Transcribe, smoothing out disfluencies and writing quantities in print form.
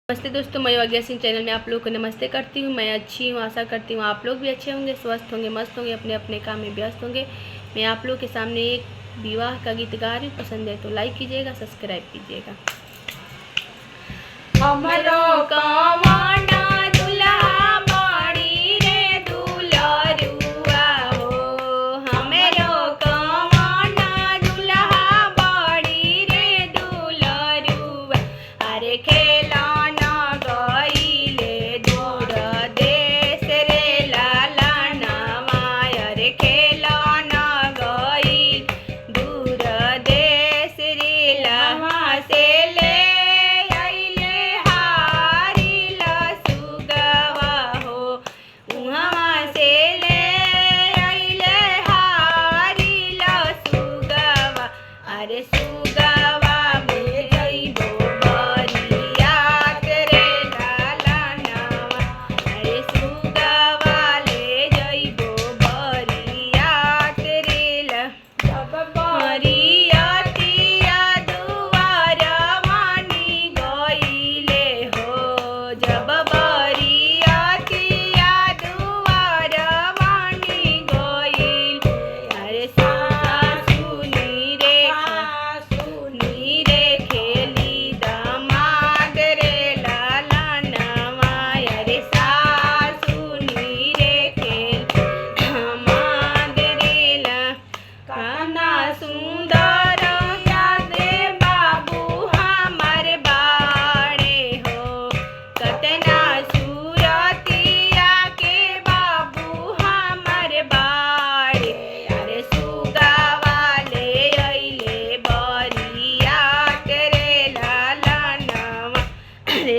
नमस्ते दोस्तों, मैं योग्या सिंह चैनल में आप लोगों को नमस्ते करती हूँ। मैं अच्छी हूँ, आशा करती हूँ आप लोग भी अच्छे होंगे, स्वस्थ होंगे, मस्त होंगे, अपने अपने काम में व्यस्त होंगे। मैं आप लोगों के सामने एक विवाह का गीत गा रही हूँ। पसंद है तो लाइक कीजिएगा, सब्सक्राइब कीजिएगा। हमरो कमाना दुल्हा बाड़ी रे दुलरुआ हो, हमरो कमाना दुल्हा बाड़ी रे दुलरुआ। अरे खेलाना गईले दूर देश रे लाला नवाया रे, खेलाना गई दूर देश रे लहा से ले अरे सुगवा में जइबो बरियात रे लाला नवा, अरे सुगवा ले जइबो बरियात रे ला। बरियातिया दुआर मानी गइले हो, जब बरियातिया दुआर मानी गइल। अरे सुंदर यादे बाबू हमार बाड़े हो, कतना सूरतिया के बाबू हमार बाड़े। अरे सुगावा ले अइले बरियात रे लाला नवा, अरे